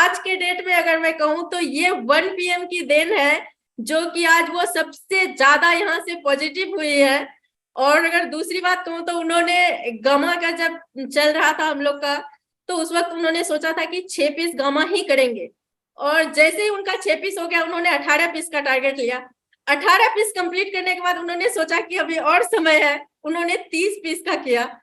आज के डेट में अगर मैं कहूँ तो ये 1 PM की देन है, जो कि आज वो सबसे ज्यादा यहाँ से पॉजिटिव हुई है। और अगर दूसरी बात कहूँ तो उन्होंने गामा का जब चल रहा था हम लोग का, तो उस वक्त उन्होंने सोचा था कि 6 पीस गामा ही करेंगे, और जैसे ही उनका 6 पीस हो गया उन्होंने 18 पीस का टारगेट लिया। 18 पीस कंप्लीट करने के बाद उन्होंने सोचा कि अभी और समय है, उन्होंने 30 पीस का किया।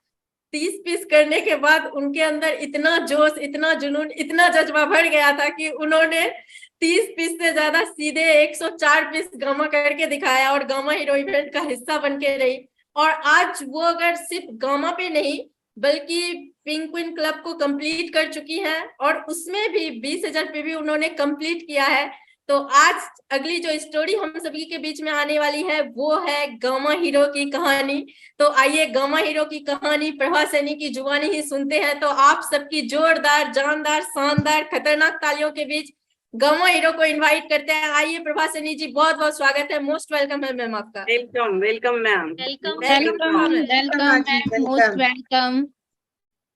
30 पीस करने के बाद उनके अंदर इतना जोश, इतना जुनून, इतना जज्बा भर गया था कि उन्होंने 30 पीस से ज्यादा सीधे 104 पीस गामा करके दिखाया, और गामा हीरो इवेंट का हिस्सा बन के रही। और आज वो अगर सिर्फ गामा पे नहीं बल्कि पिंक क्वीन क्लब को कंप्लीट कर चुकी हैं, और उसमें भी 20,000 पे भी उन्होंने कंप्लीट किया है। तो आज अगली जो स्टोरी हम सभी के बीच में आने वाली है वो है गामा हीरो की कहानी। तो आइए गामा हीरो की कहानी प्रभा सैनी की जुबानी ही सुनते हैं। तो आप सबकी जोरदार, जानदार, शानदार, खतरनाक तालियों के बीच गामा हीरो को इनवाइट करते हैं। आइए प्रभा सैनी जी, बहुत बहुत स्वागत है, मोस्ट वेलकम है मैम आपका। Welcome welcome ma'am. Welcome welcome welcome ma'am, most welcome.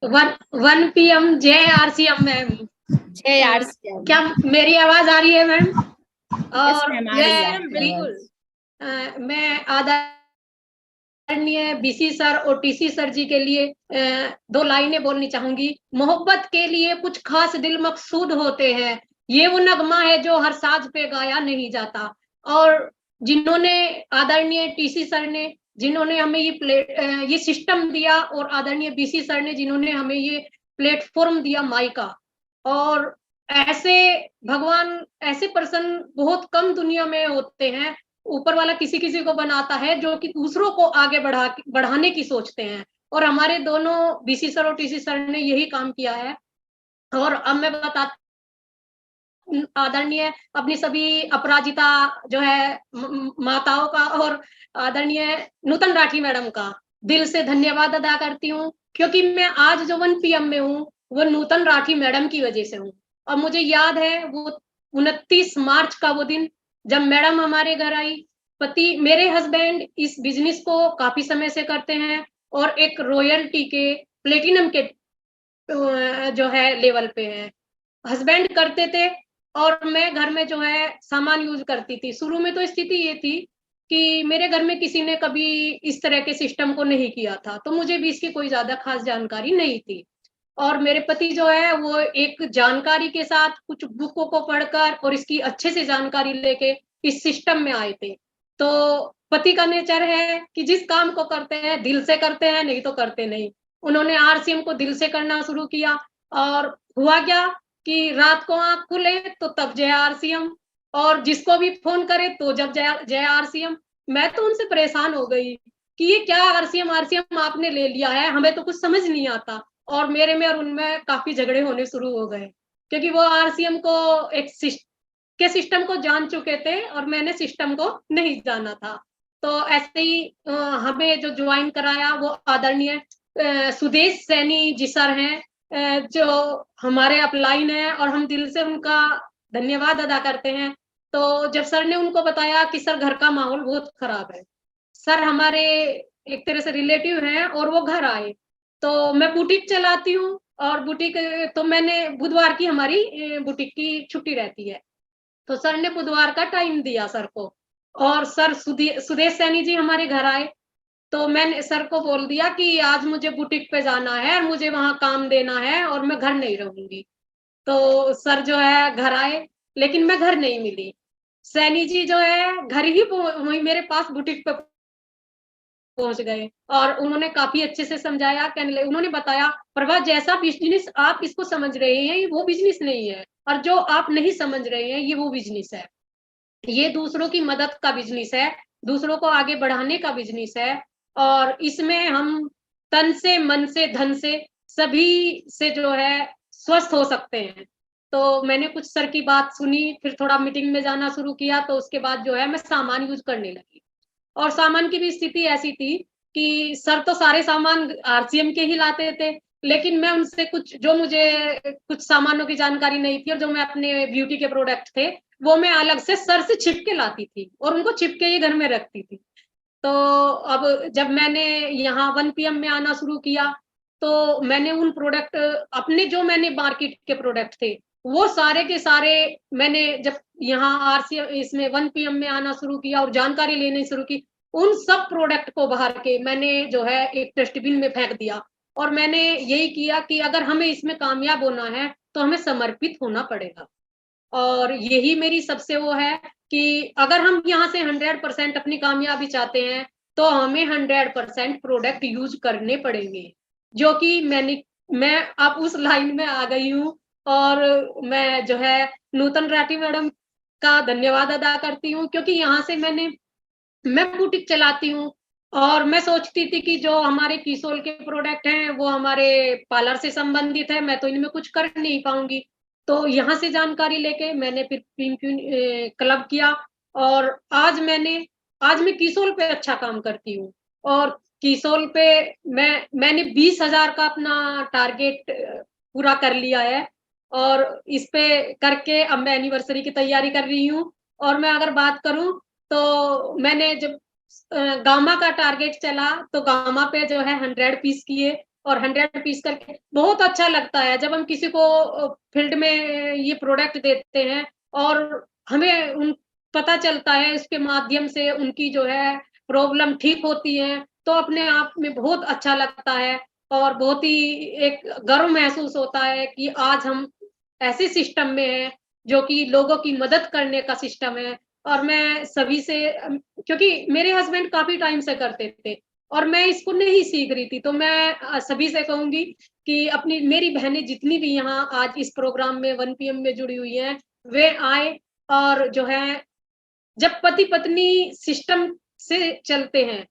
1 PM जय RCM मैम। जय RCM। क्या मेरी आवाज आ रही है मैम? और बिल्कुल मैं आदरणीय BC सर और TC सर जी के लिए 2 लाइनें बोलनी चाहूंगी। मोहब्बत के लिए कुछ खास दिल मकसूद होते हैं, ये वो नगमा है जो हर साज पे गाया नहीं जाता। और जिन्होंने आदरणीय TC सर ने जिन्होंने हमें ये सिस्टम दिया, और आदरणीय BC सर ने जिन्होंने हमें ये प्लेटफॉर्म दिया माई का। और ऐसे भगवान, ऐसे पर्सन बहुत कम दुनिया में होते हैं। ऊपर वाला किसी किसी को बनाता है जो कि दूसरों को आगे बढ़ाने की सोचते हैं, और हमारे दोनों BC सर और TC सर ने यही काम किया है। और अब मैं बताती आदरणीय अपनी सभी अपराजिता जो है माताओं का, और आदरणीय नूतन राठी मैडम का दिल से धन्यवाद अदा करती हूँ, क्योंकि मैं आज जो 1 PM में हूँ वो नूतन राठी मैडम की वजह से हूँ। और मुझे याद है वो 29 मार्च का वो दिन जब मैडम हमारे घर आई। पति मेरे हस्बैंड इस बिजनेस को काफी समय से करते हैं, और एक रॉयल्टी के प्लेटिनम के जो है लेवल पे है। हस्बैंड करते थे और मैं घर में जो है सामान यूज करती थी। शुरू में तो स्थिति ये थी कि मेरे घर में किसी ने कभी इस तरह के सिस्टम को नहीं किया था, तो मुझे भी इसकी कोई ज्यादा खास जानकारी नहीं थी। और मेरे पति जो है वो एक जानकारी के साथ कुछ बुकों को पढ़कर और इसकी अच्छे से जानकारी लेके इस सिस्टम में आए थे। तो पति का नेचर है कि जिस काम को करते हैं दिल से करते हैं, नहीं तो करते नहीं। उन्होंने RCM को दिल से करना शुरू किया, और हुआ क्या कि रात को आंख खुले तो तब जय RCM, और जिसको भी फोन करे तो जब जय RCM। मैं तो उनसे परेशान हो गई कि ये क्या RCM आपने ले लिया है, हमें तो कुछ समझ नहीं आता। और मेरे में और उनमें काफी झगड़े होने शुरू हो गए, क्योंकि वो RCM को एक सिस्टम को जान चुके थे और मैंने सिस्टम को नहीं जाना था। तो ऐसे ही हमें जो ज्वाइन कराया वो आदरणीय सुदेश सैनी जी सर हैं, जो हमारे अपलाइन है, और हम दिल से उनका धन्यवाद अदा करते हैं। तो जब सर ने उनको बताया कि सर घर का माहौल बहुत खराब है, सर हमारे एक तरह से रिलेटिव हैं और वो घर आए। तो मैं बुटीक चलाती हूँ, और बुटीक तो मैंने बुधवार की हमारी बुटीक की छुट्टी रहती है, तो सर ने बुधवार का टाइम दिया सर को, और सर सुदेश सैनी जी हमारे घर आए। तो मैंने सर को बोल दिया कि आज मुझे बुटीक पे जाना है और मुझे वहां काम देना है और मैं घर नहीं रहूंगी। तो सर जो है घर आए, लेकिन मैं घर नहीं मिली। सैनी जी जो है घर ही वही मेरे पास बुटीक पे पहुंच गए, और उन्होंने काफी अच्छे से समझाया। उन्होंने बताया प्रभा, जैसा बिजनेस आप इसको समझ रहे हैं ये वो बिजनेस नहीं है, और जो आप नहीं समझ रहे हैं ये वो बिजनेस है। ये दूसरों की मदद का बिजनेस है, दूसरों को आगे बढ़ाने का बिजनेस है, और इसमें हम तन से, मन से, धन से, सभी से जो है स्वस्थ हो सकते हैं। तो मैंने कुछ सर की बात सुनी, फिर थोड़ा मीटिंग में जाना शुरू किया, तो उसके बाद जो है मैं सामान यूज करने लगी। और सामान की भी स्थिति ऐसी थी कि सर तो सारे सामान RCM के ही लाते थे, लेकिन मैं उनसे जो मुझे कुछ सामानों की जानकारी नहीं थी, और जो मैं अपने ब्यूटी के प्रोडक्ट थे वो मैं अलग से सर से छिप के लाती थी, और उनको छिप के ही घर में रखती थी। तो अब जब मैंने यहाँ 1 PM में आना शुरू किया, तो मैंने उन प्रोडक्ट अपने, जो मैंने मार्केट के प्रोडक्ट थे वो सारे के सारे मैंने जब यहाँ आरसीएम इसमें 1 PM में आना शुरू किया और जानकारी लेनी शुरू की, उन सब प्रोडक्ट को बाहर के मैंने जो है एक डस्टबिन में फेंक दिया और मैंने यही किया कि अगर हमें इसमें कामयाब होना है तो हमें समर्पित होना पड़ेगा। और यही मेरी सबसे वो है कि अगर हम यहाँ से 100% अपनी कामयाबी चाहते हैं तो हमें 100% प्रोडक्ट यूज करने पड़ेंगे, जो कि मैं अब उस लाइन में आ गई हूँ। और मैं जो है नूतन राठी मैडम का धन्यवाद अदा करती हूँ, क्योंकि यहाँ से मैं बुटीक चलाती हूँ और मैं सोचती थी कि जो हमारे किसोल के प्रोडक्ट हैं वो हमारे पार्लर से संबंधित है, मैं तो इनमें कुछ कर नहीं पाऊंगी। तो यहाँ से जानकारी लेके मैंने फिर क्लब किया और आज मैं किसोल पे अच्छा काम करती हूँ। और किसोल पे मैंने 20,000 का अपना टारगेट पूरा कर लिया है और इस पे करके अब मैं एनिवर्सरी की तैयारी कर रही हूँ। और मैं अगर बात करूँ तो मैंने जब गामा का टारगेट चला तो गामा पे जो है 100 पीस किए और 100 पीस करके बहुत अच्छा लगता है जब हम किसी को फील्ड में ये प्रोडक्ट देते हैं और हमें उन पता चलता है इसके माध्यम से उनकी जो है प्रॉब्लम ठीक होती है, तो अपने आप में बहुत अच्छा लगता है और बहुत ही एक गर्व महसूस होता है कि आज हम ऐसे सिस्टम में हैं जो कि लोगों की मदद करने का सिस्टम है। और मैं सभी से क्योंकि मेरे हस्बैंड काफी टाइम से करते थे और मैं इसको नहीं सीख रही थी, तो मैं सभी से कहूंगी कि अपनी मेरी बहनें जितनी भी यहाँ आज इस प्रोग्राम में 1 PM में जुड़ी हुई हैं वे आए। और जो है जब पति पत्नी सिस्टम से चलते हैं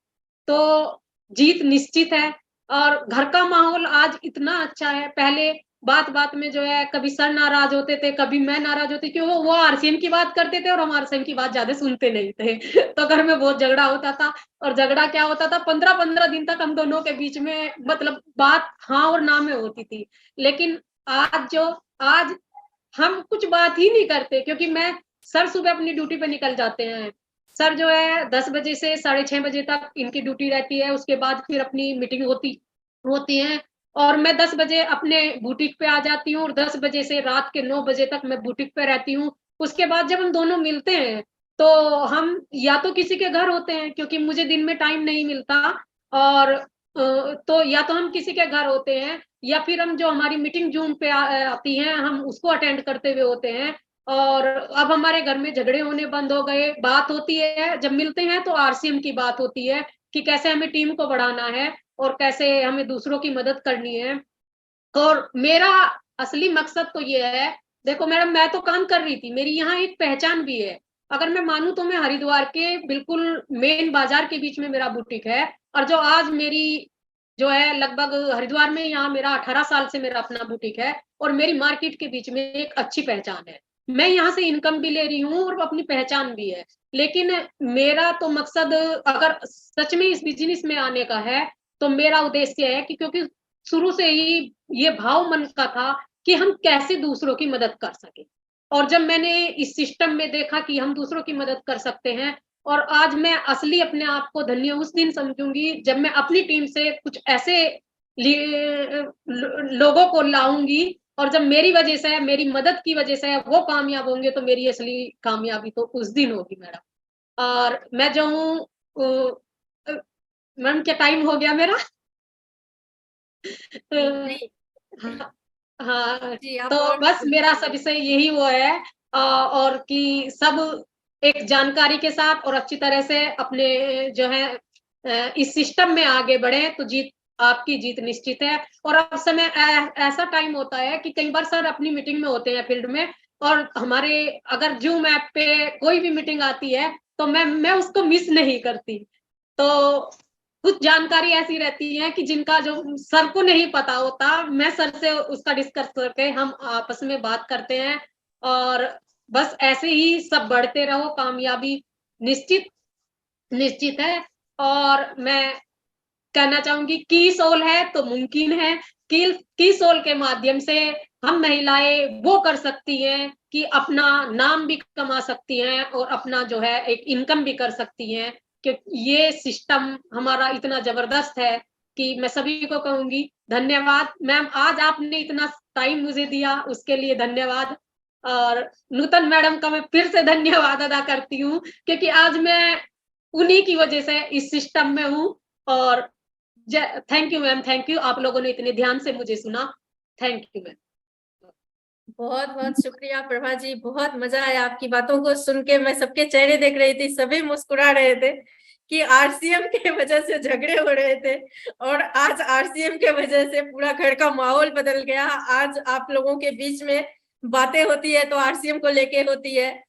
तो जीत निश्चित है। और घर का माहौल आज इतना अच्छा है, पहले बात-बात में जो है कभी सर नाराज़ होते थे, कभी मैं नाराज़ होती थी, वो आरसीएम की बात करते थे और हम आरसीएम की बात ज़्यादा सुनते नहीं थे। तो घर में बहुत झगड़ा होता था और झगड़ा क्या होता था 15-15 दिन तक हम दोनों के बीच में मतलब बात हाँ और ना में होती थी। लेकिन आज हम कुछ बात ही नहीं करते, क्योंकि सर सुबह अपनी ड्यूटी पे निकल जाते हैं। सर जो है 10 बजे से 6:30 बजे तक इनकी ड्यूटी रहती है, उसके बाद फिर अपनी मीटिंग होती है और मैं 10 बजे अपने बुटीक पे आ जाती हूँ और 10 बजे से रात के 9 बजे तक मैं बुटीक पे रहती हूँ। उसके बाद जब हम दोनों मिलते हैं तो हम या तो किसी के घर होते हैं, क्योंकि मुझे दिन में टाइम नहीं मिलता और तो या तो हम किसी के घर होते हैं या फिर हम जो हमारी मीटिंग जूम पे आती है हम उसको अटेंड करते हुए होते हैं। और अब हमारे घर में झगड़े होने बंद हो गए, बात होती है जब मिलते हैं तो आरसीएम की बात होती है कि कैसे हमें टीम को बढ़ाना है और कैसे हमें दूसरों की मदद करनी है। और मेरा असली मकसद तो ये है, देखो मैडम मैं तो काम कर रही थी, मेरी यहाँ एक पहचान भी है। अगर मैं मानूं तो मैं हरिद्वार के बिल्कुल मेन बाजार के बीच में मेरा बुटीक है और जो आज मेरी जो है लगभग हरिद्वार में यहाँ मेरा 18 साल से मेरा अपना बुटीक है और मेरी मार्केट के बीच में एक अच्छी पहचान है। मैं यहाँ से इनकम भी ले रही हूँ और अपनी पहचान भी है। लेकिन मेरा तो मकसद अगर सच में इस बिजनेस में आने का है तो मेरा उद्देश्य है कि क्योंकि शुरू से ही ये भाव मन का था कि हम कैसे दूसरों की मदद कर सके। और जब मैंने इस सिस्टम में देखा कि हम दूसरों की मदद कर सकते हैं और आज मैं असली अपने आप को धन्य उस दिन समझूंगी जब मैं अपनी टीम से कुछ ऐसे लोगों को लाऊंगी और जब मेरी वजह से मेरी मदद की वजह से वो कामयाब होंगे तो मेरी असली कामयाबी तो उस दिन होगी मैडम। और मैं जो हूँ मैम क्या टाइम हो गया मेरा? नहीं हाँ, हाँ, जी, आप तो और बस कुछ मेरा बोलिए। सबसे यही वो है और कि सब एक जानकारी के साथ और अच्छी तरह से अपने जो है इस सिस्टम में आगे बढ़े तो आपकी जीत निश्चित है। और अब समय ऐसा टाइम होता है कि कई बार सर अपनी मीटिंग में होते हैं फील्ड में और हमारे अगर जूम ऐप पे कोई भी मीटिंग आती है तो मैं उसको मिस नहीं करती। तो कुछ जानकारी ऐसी रहती है कि जिनका जो सर को नहीं पता होता, मैं सर से उसका डिस्कस करके हम आपस में बात करते हैं और बस ऐसे ही सब बढ़ते रहो, कामयाबी निश्चित निश्चित है। और मैं कहना चाहूंगी की सोल है तो मुमकिन है, की सोल के माध्यम से हम महिलाएं वो कर सकती हैं कि अपना नाम भी कमा सकती हैं और अपना जो है एक इनकम भी कर सकती हैं। कि ये सिस्टम हमारा इतना जबरदस्त है कि मैं सभी को कहूंगी धन्यवाद मैम, आज आपने इतना टाइम मुझे दिया, उसके लिए धन्यवाद। और नूतन मैडम का मैं फिर से धन्यवाद अदा करती हूँ, क्योंकि आज मैं उन्हीं की वजह से इस सिस्टम में हूँ। और thank you ma'am, thank you, आप लोगों ने इतने ध्यान से मुझे सुना। Thank you ma'am. बहुत बहुत शुक्रिया प्रभा जी, बहुत मजा आया आपकी बातों को सुन के। मैं सबके चेहरे देख रही थी, सभी मुस्कुरा रहे थे कि आरसीएम के वजह से झगड़े हो रहे थे और आज आरसीएम के वजह से पूरा घर का माहौल बदल गया। आज आप लोगों के बीच में बातें होती है तो आरसीएम को लेके होती है,